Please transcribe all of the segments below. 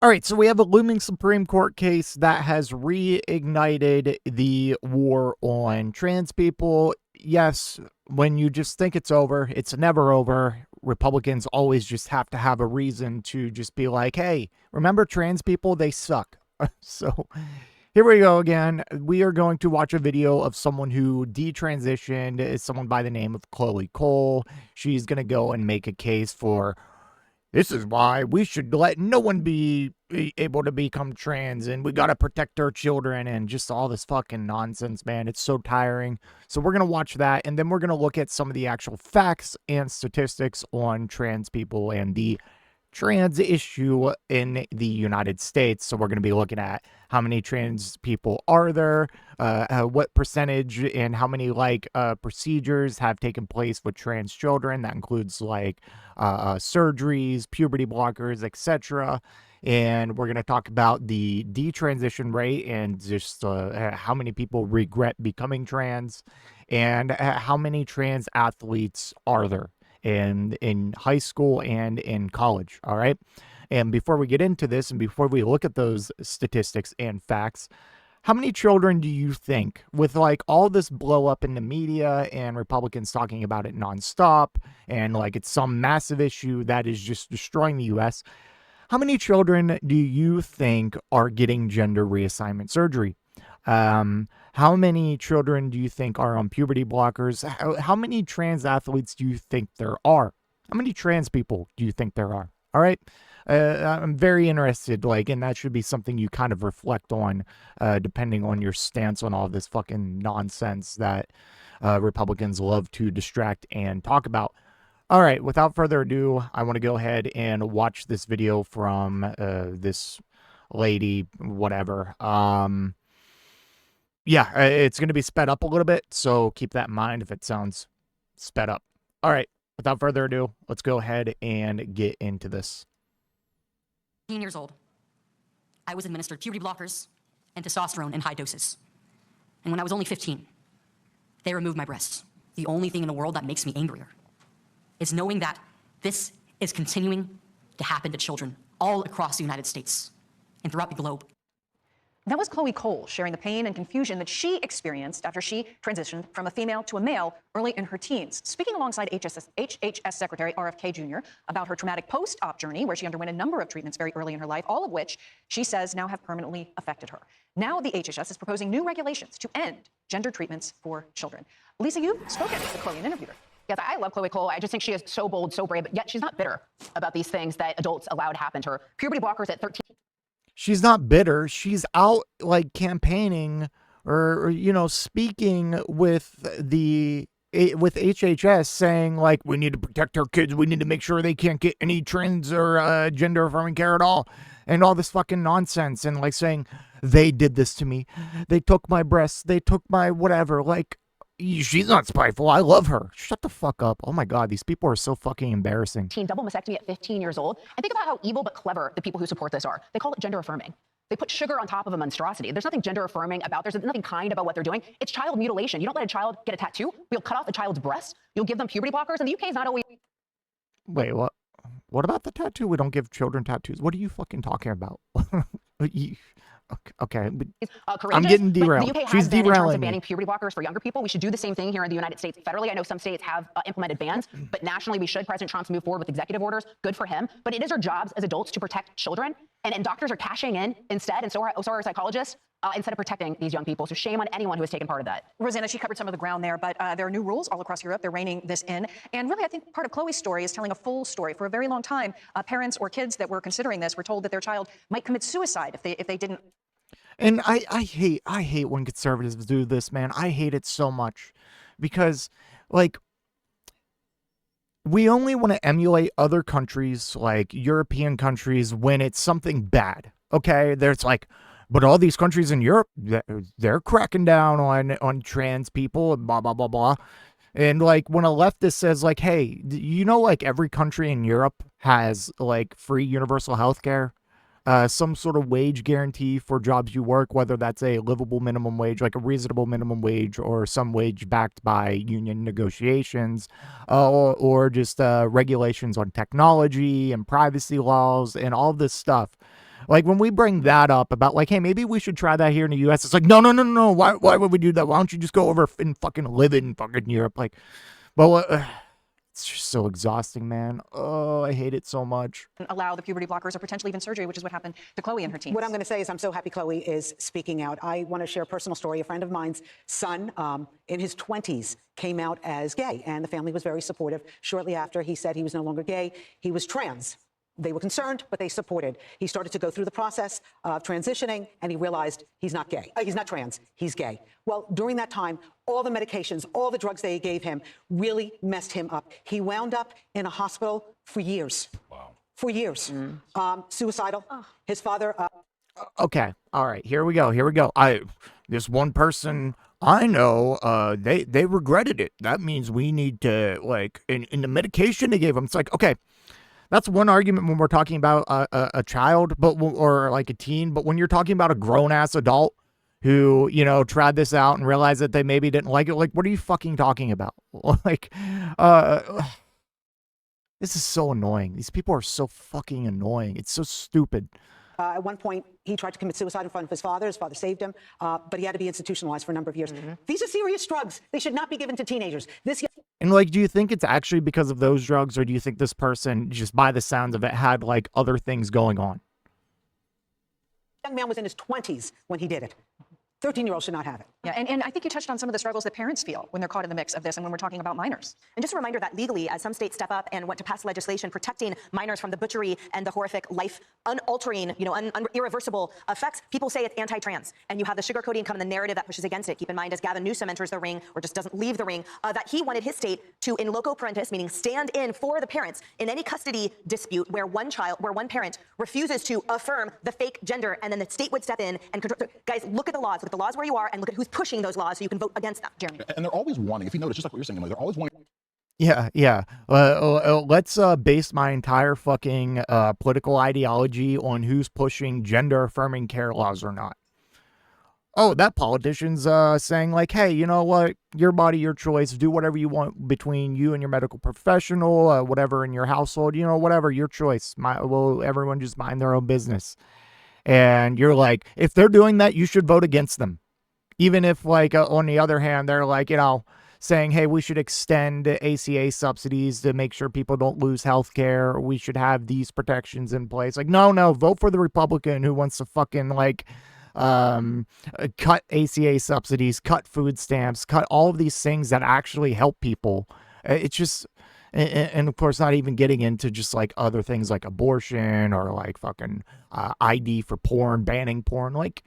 All right, so we have a looming Supreme Court case that has reignited the war on trans people. Yes, when you just think it's over, it's never over. Republicans always just have to have a reason to just be like, hey, remember trans people? They suck. So here we go again. We are going to watch a video of someone who detransitioned. It's someone by the name of Chloe Cole. She's going to go and make a case for this is why we should let no one be able to become trans, and we got to protect our children, and just all this fucking nonsense, man. It's so tiring. So we're going to watch that, and then we're going to look at some of the actual facts and statistics on trans people and the trans issue in the United States. So we're going to be looking at how many trans people are there, what percentage and how many procedures have taken place with trans children. That includes surgeries, puberty blockers, etc. And we're going to talk about the detransition rate and just how many people regret becoming trans, and how many trans athletes are there in high school and in college. All right. And before we get into this and before we look at those statistics and facts, how many children do you think, with like all this blow up in the media and Republicans talking about it nonstop and like it's some massive issue that is just destroying the US, how many children do you think are getting gender reassignment surgery? How many children do you think are on puberty blockers? How many trans athletes do you think there are? How many trans people do you think there are? All right. I'm very interested, and that should be something you kind of reflect on, depending on your stance on all this fucking nonsense that Republicans love to distract and talk about. All right, without further ado, I want to go ahead and watch this video from this lady, whatever. Yeah, it's going to be sped up a little bit, so keep that in mind if it sounds sped up. All right, without further ado, let's go ahead and get into this. 15 years old, I was administered puberty blockers and testosterone in high doses. And when I was only 15, they removed my breasts. The only thing in the world that makes me angrier is knowing that this is continuing to happen to children all across the United States and throughout the globe. That was Chloe Cole sharing the pain and confusion that she experienced after she transitioned from a female to a male early in her teens, speaking alongside HHS Secretary RFK Jr. about her traumatic post-op journey, where she underwent a number of treatments very early in her life, all of which she says now have permanently affected her. Now the HHS is proposing new regulations to end gender treatments for children. Lisa, you've spoken to Chloe and interviewed her. Yes, I love Chloe Cole. I just think she is so bold, so brave, but yet she's not bitter about these things that adults allow to happen to her. Puberty blockers at 13. She's not bitter. She's out campaigning or speaking with with HHS, saying we need to protect our kids. We need to make sure they can't get any trans or gender affirming care at all, and all this fucking nonsense, and saying they did this to me. They took my breasts. They took my whatever. She's not spiteful. I love her. Shut the fuck up. Oh my God, these people are so fucking embarrassing. Double mastectomy at 15 years old. And think about how evil but clever the people who support this are. They call it gender affirming. They put sugar on top of a monstrosity. There's nothing gender affirming about. There's nothing kind about what they're doing. It's child mutilation. You don't let a child get a tattoo. You'll cut off a child's breast. You'll give them puberty blockers. And the UK is not always. Wait, what? What about the tattoo? We don't give children tattoos. What are you fucking talking about? Okay, I'm getting derailed. The UK She's has been in terms derailing of banning me. puberty blockers for younger people. We should do the same thing here in the United States federally. I know some states have implemented bans, but nationally we should. President Trump's moved forward with executive orders. Good for him. But it is our jobs as adults to protect children, and doctors are cashing in instead, and so are psychologists, instead of protecting these young people. So shame on anyone who has taken part of that. Rosanna, she covered some of the ground there, but there are new rules all across Europe. They're reining this in. And really, I think part of Chloe's story is telling a full story. For a very long time, parents or kids that were considering this were told that their child might commit suicide if they didn't. And I hate when conservatives do this, man. I hate it so much because, we only want to emulate other countries, like European countries, when it's something bad. Okay, there's but all these countries in Europe, they're cracking down on trans people and blah blah blah blah. And when a leftist says hey, every country in Europe has free universal health care. Some sort of wage guarantee for jobs you work, whether that's a livable minimum wage, like a reasonable minimum wage, or some wage backed by union negotiations, or just regulations on technology and privacy laws and all this stuff. Like when we bring that up about like, hey, maybe we should try that here in the U.S. It's like, no, no, no, no, no. Why would we do that? Why don't you just go over and fucking live in fucking Europe? Like, but it's just so exhausting, man. Oh, I hate it so much. Allow the puberty blockers or potentially even surgery, which is what happened to Chloe and her teens. What I'm going to say is I'm so happy Chloe is speaking out. I want to share a personal story. A friend of mine's son in his 20s came out as gay, and the family was very supportive. Shortly after, he said he was no longer gay. He was trans. They were concerned, but they supported. He started to go through the process of transitioning, and he realized he's not gay. He's not trans. He's gay. Well, during that time, all the medications, all the drugs they gave him really messed him up. He wound up in a hospital for years. Wow. For years. Suicidal. His father... Okay. All right. Here we go. This one person I know, they regretted it. That means we need to, like, in the medication they gave him, it's like, okay, that's one argument when we're talking about a child, or like a teen. But when you're talking about a grown-ass adult who, you know, tried this out and realized that they maybe didn't like it, like, what are you fucking talking about? Like, this is so annoying. These people are so fucking annoying. It's so stupid. At one point, he tried to commit suicide in front of his father. His father saved him, but he had to be institutionalized for a number of years. These are serious drugs. They should not be given to teenagers. And, like, do you think it's actually because of those drugs, or do you think this person, just by the sounds of it, had, like, other things going on? Young man was in his 20s when he did it. 13-year-olds should not have it. Yeah, and I think you touched on some of the struggles that parents feel when they're caught in the mix of this and when we're talking about minors. And just a reminder that legally, as some states step up and want to pass legislation protecting minors from the butchery and the horrific life unaltering, you know, irreversible effects, people say it's anti-trans. And you have the sugarcoating come in the narrative that pushes against it. Keep in mind, as Gavin Newsom enters the ring, or just doesn't leave the ring, that he wanted his state to, in loco parentis, meaning stand in for the parents in any custody dispute where one parent refuses to affirm the fake gender, and then the state would step in and control. Guys, look at the laws where you are, and look at who's pushing those laws so you can vote against them. Jeremy. And they're always wanting, if you notice, just like what you're saying, Emily, they're always wanting. Yeah. Let's base my entire fucking political ideology on who's pushing gender-affirming care laws or not. Oh, that politician's saying, like, hey, you know what? Your body, your choice. Do whatever you want between you and your medical professional, whatever in your household, you know, whatever, your choice. Everyone just mind their own business. And you're like, if they're doing that, you should vote against them. Even if, like, on the other hand, they're like, you know, saying, hey, we should extend ACA subsidies to make sure people don't lose health care. We should have these protections in place. Like, no, vote for the Republican who wants to fucking, like, cut ACA subsidies, cut food stamps, cut all of these things that actually help people. It's just, and of course, not even getting into just like other things like abortion or like fucking ID for porn, banning porn. Like,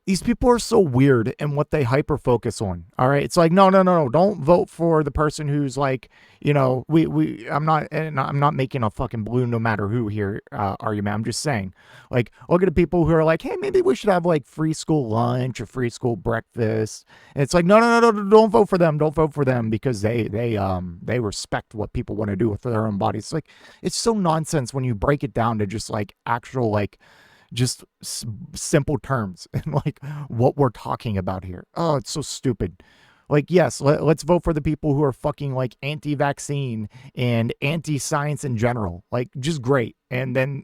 these people are so weird in what they hyper focus on. All right. It's like, no. Don't vote for the person who's like, you know, I'm not making a fucking blue no matter who here argument. I'm just saying, like, look at the people who are like, hey, maybe we should have like free school lunch or free school breakfast. And it's like, no, don't vote for them. Don't vote for them because they respect what people want to do with their own bodies. It's like, it's so nonsense when you break it down to just like actual, like, just simple terms and like what we're talking about here. Oh, it's so stupid. Like, yes, let's vote for the people who are fucking like anti-vaccine and anti-science in general. Like, just great. And then,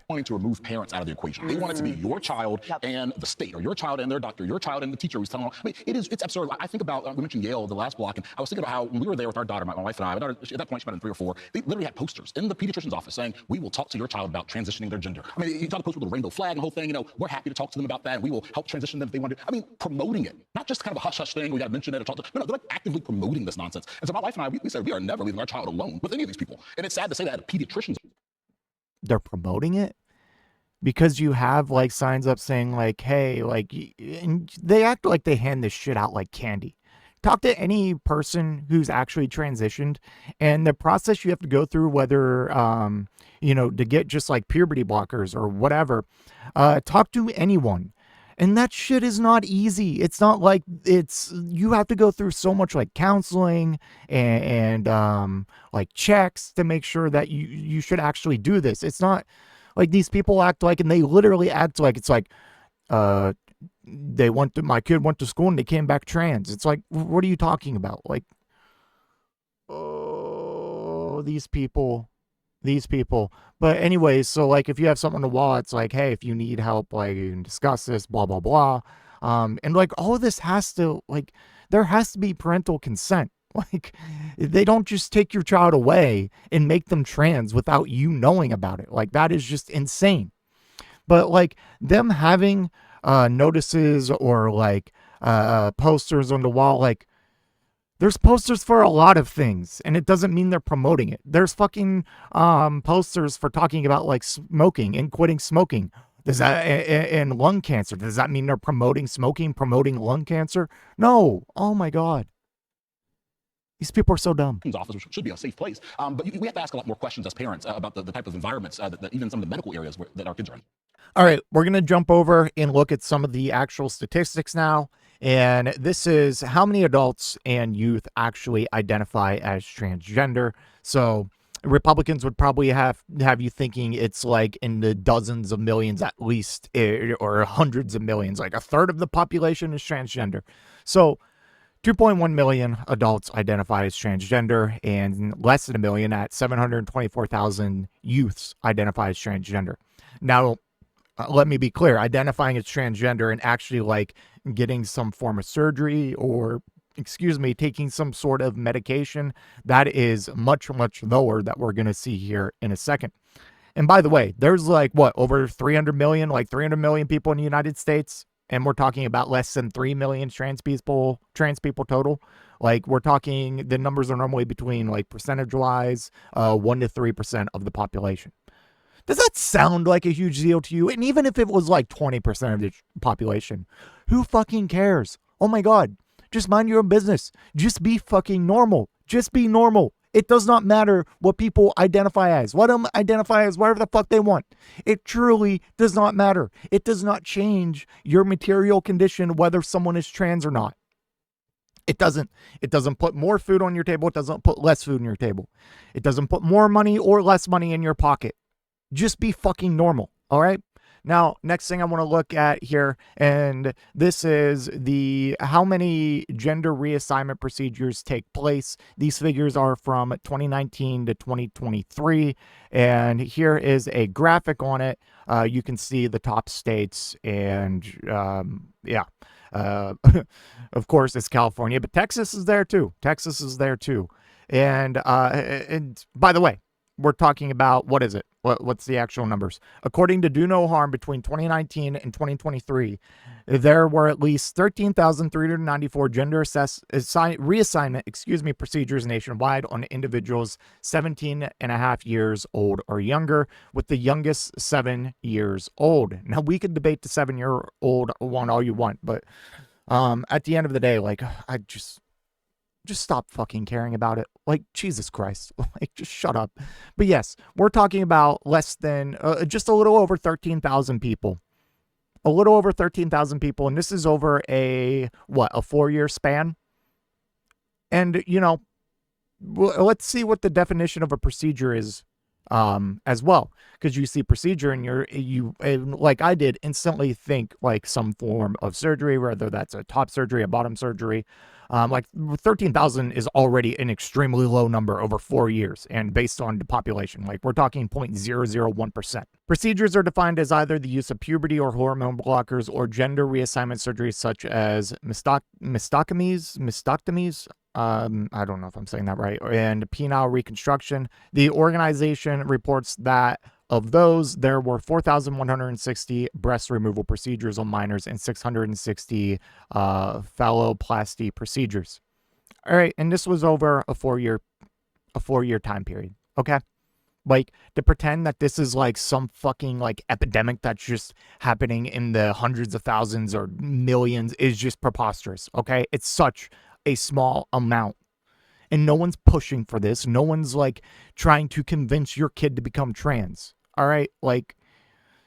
wanting to remove parents out of the equation. They want it to be your child and the state, or your child and their doctor, your child and the teacher who's telling them. I mean, it's absurd. I think about, we mentioned Yale, the last block, and I was thinking about how when we were there with our daughter, my wife and I, at that point she might have been 3 or 4, they literally had posters in the pediatrician's office saying, we will talk to your child about transitioning their gender. I mean, you saw the poster with the rainbow flag and the whole thing, you know, we're happy to talk to them about that, and we will help transition them if they want to. I mean, promoting it, not just kind of a hush-hush thing, we got to mention it or talk to, no, they're like actively promoting this nonsense. And so my wife and I, we said, we are never leaving our child alone with any of these people. And it's sad to say that pediatricians. They're promoting it? Because you have like signs up saying like, hey, like, and they act like they hand this shit out like candy. Talk to any person who's actually transitioned, and the process you have to go through, whether, you know, to get just like puberty blockers or whatever, talk to anyone. And that shit is not easy. It's not like you have to go through so much like counseling and like checks to make sure that you should actually do this. It's not like these people act like, and they literally act like it's like, my kid went to school and they came back trans. It's like, what are you talking about? Like, oh, these people these people. But anyways, so like if you have something on the wall, it's like, hey, if you need help, like you can discuss this, blah blah blah. And like all of this has to, like, there has to be parental consent. Like, they don't just take your child away and make them trans without you knowing about it. Like, that is just insane. But like them having notices or like posters on the wall, like, there's posters for a lot of things, and it doesn't mean they're promoting it. There's fucking posters for talking about like smoking and quitting smoking. Does that and lung cancer? Does that mean they're promoting smoking, promoting lung cancer? No. Oh my God. These people are so dumb. Office should be a safe place. But we have to ask a lot more questions as parents about the type of environments that even some of the medical areas that our kids are in. All right, we're going to jump over and look at some of the actual statistics now. And this is how many adults and youth actually identify as transgender. So Republicans would probably have you thinking it's like in the dozens of millions at least, or hundreds of millions. Like a third of the population is transgender. So 2.1 million adults identify as transgender, and less than a million, at 724,000 youths, identify as transgender. Now, let me be clear, identifying as transgender and actually like getting some form of surgery or, taking some sort of medication, that is much, much lower, that we're going to see here in a second. And by the way, there's like what, over 300 million people in the United States. And we're talking about less than 3 million trans people total. Like, we're talking, the numbers are normally between, like, percentage-wise, 1 to 3% of the population. Does that sound like a huge deal to you? And even if it was like 20% of the population, who fucking cares? Oh my God, just mind your own business. Just be fucking normal. Just be normal. It does not matter what people identify as. Let them identify as whatever the fuck they want. It truly does not matter. It does not change your material condition whether someone is trans or not. It doesn't. It doesn't put more food on your table. It doesn't put less food on your table. It doesn't put more money or less money in your pocket. Just be fucking normal, all right? Now, next thing I want to look at here, and this is how many gender reassignment procedures take place. These figures are from 2019 to 2023, and here is a graphic on it. You can see the top states, and of course, it's California, but Texas is there too. And by the way, we're talking about, what is it? What's the actual numbers? According to Do No Harm, between 2019 and 2023, there were at least 13,394 gender reassignment, procedures nationwide on individuals 17 and a half years old or younger, with the youngest 7 years old. Now, we could debate the 7-year-old one all you want, but at the end of the day, like, I just stop fucking caring about it. Like, Jesus Christ. Like, just shut up. But yes, we're talking about less than, just a little over 13,000 people. A little over 13,000 people. And this is over a 4-year span. And, let's see what the definition of a procedure is as well. Because you see procedure and you, like I did, instantly think like some form of surgery, whether that's a top surgery, a bottom surgery. Like 13,000 is already an extremely low number over 4 years, and based on the population, like we're talking 0.001%. Procedures are defined as either the use of puberty or hormone blockers or gender reassignment surgeries such as mastectomies. I don't know if I'm saying that right, and penile reconstruction. The organization reports that of those, there were 4,160 breast removal procedures on minors and 660 phalloplasty procedures. All right, and this was over a 4-year time period. Okay, like, to pretend that this is like some fucking like epidemic that's just happening in the hundreds of thousands or millions is just preposterous. Okay, it's such a small amount. And no one's pushing for this. No one's like trying to convince your kid to become trans. All right. Like,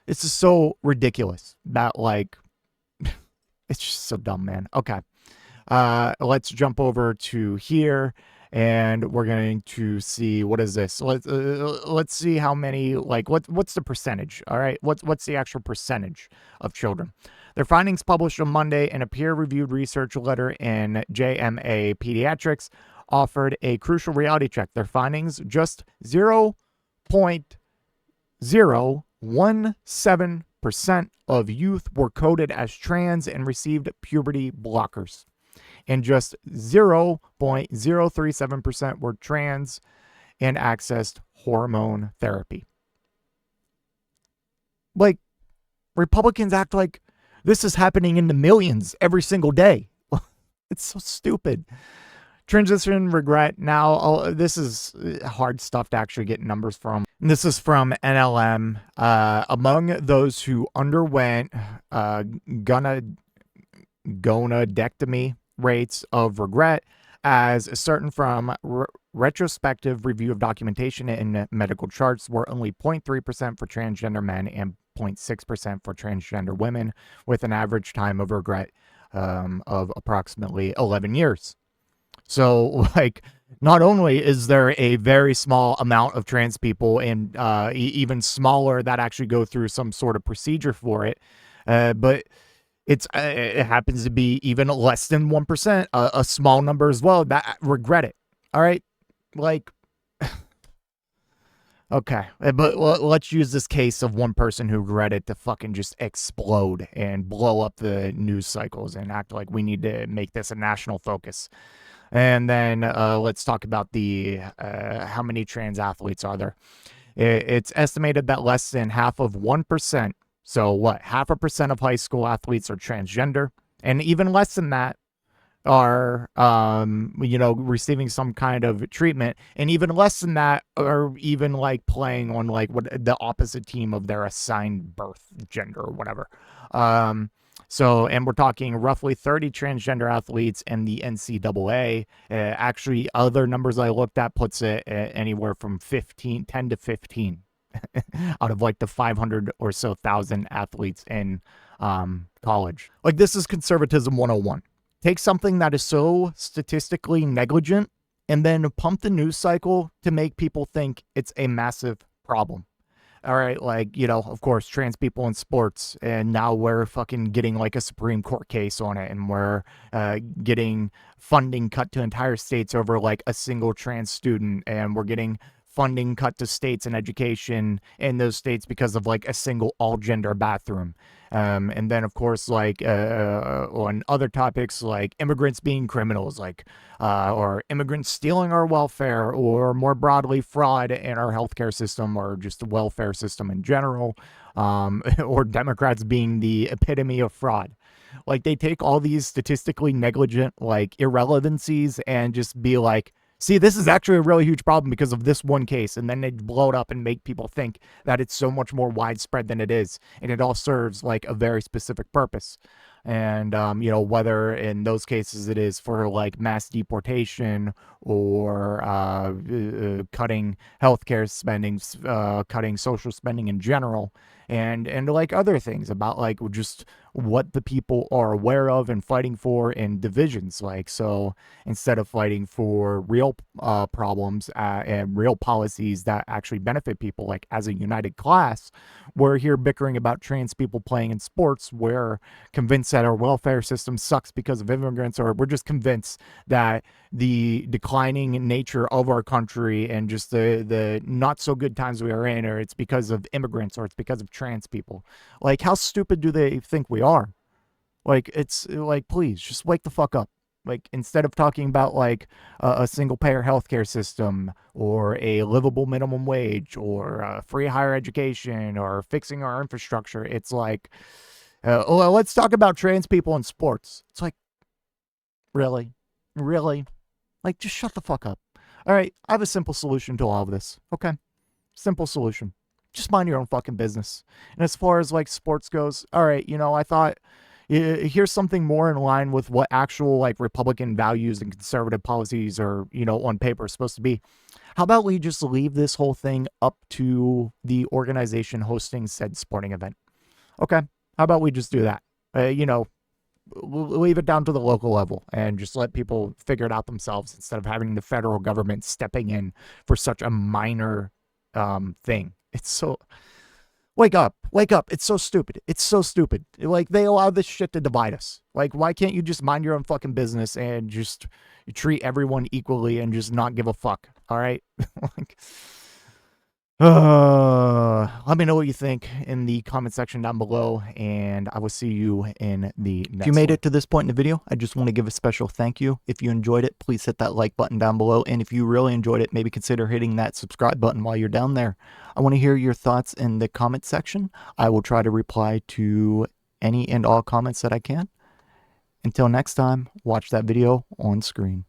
it's just so ridiculous that, like, it's just so dumb, man. Okay. Let's jump over to here, and we're going to see, what is this? Let's see how many, like, what's the percentage? All right. What's the actual percentage of children? Their findings published on Monday in a peer-reviewed research letter in JMA Pediatrics offered a crucial reality check. Their findings, just 0.001% 0.017% of youth were coded as trans and received puberty blockers. And just 0.037% were trans and accessed hormone therapy. Like, Republicans act like this is happening in the millions every single day. It's so stupid. Transition regret. Now, this is hard stuff to actually get numbers from. And this is from NLM. Among those who underwent gonadectomy, rates of regret, as certain from retrospective review of documentation and medical charts, were only 0.3% for transgender men and 0.6% for transgender women, with an average time of regret of approximately 11 years. So, like, not only is there a very small amount of trans people and even smaller that actually go through some sort of procedure for it, but it happens to be even less than 1%, a small number as well, that regret it. All right? Like, okay. But let's use this case of one person who regretted to fucking just explode and blow up the news cycles and act like we need to make this a national focus. And then let's talk about the how many trans athletes are there. It's estimated that less than half of 1%, so what, 0.5% of high school athletes are transgender, and even less than that are, receiving some kind of treatment, and even less than that are even like playing on like what the opposite team of their assigned birth gender or whatever. So, and we're talking roughly 30 transgender athletes in the NCAA. Actually, other numbers I looked at puts it anywhere from 10 to 15 out of like the 500 or so thousand athletes in college. Like, this is conservatism 101. Take something that is so statistically negligent and then pump the news cycle to make people think it's a massive problem. All right, like, of course, trans people in sports, and now we're fucking getting like a Supreme Court case on it, and we're getting funding cut to entire states over like a single trans student, and we're getting funding cut to states and education in those states because of like a single all-gender bathroom. And then, of course, like on other topics like immigrants being criminals, like or immigrants stealing our welfare, or more broadly, fraud in our healthcare system, or just the welfare system in general, or Democrats being the epitome of fraud. Like, they take all these statistically negligent like irrelevancies and just be like, see, this is actually a really huge problem because of this one case. And then they blow it up and make people think that it's so much more widespread than it is. And it all serves like a very specific purpose. And, whether in those cases it is for like mass deportation or cutting healthcare spending, cutting social spending in general, and like other things about like just what the people are aware of and fighting for in divisions. Like, so instead of fighting for real problems and real policies that actually benefit people, like as a united class, we're here bickering about trans people playing in sports. We're convinced that our welfare system sucks because of immigrants, or we're just convinced that the declining nature of our country and just the not so good times we are in, or it's because of immigrants, or it's because of trans people. Like, how stupid do they think we are? Like, it's like, please just wake the fuck up. Like, instead of talking about like a single payer healthcare system, or a livable minimum wage, or free higher education, or fixing our infrastructure, it's like, let's talk about trans people in sports. It's like, really? Like, just shut the fuck up. All right, I have a simple solution to all of this. Okay, simple solution. Just mind your own fucking business. And as far as like sports goes, all right, I thought, here's something more in line with what actual like Republican values and conservative policies are, on paper supposed to be. How about we just leave this whole thing up to the organization hosting said sporting event? Okay, how about we just do that? Leave it down to the local level and just let people figure it out themselves, instead of having the federal government stepping in for such a minor thing. It's so... Wake up. It's so stupid. Like, they allow this shit to divide us. Like, why can't you just mind your own fucking business and just treat everyone equally and just not give a fuck? All right. Like, Let me know what you think in the comment section down below, and I will see you in the next one. If you made it to this point in the video, I just want to give a special thank you. If you enjoyed it, please hit that like button down below, and if you really enjoyed it, maybe consider hitting that subscribe button while you're down there. I want to hear your thoughts in the comment section. I will try to reply to any and all comments that I can. Until next time, watch that video on screen.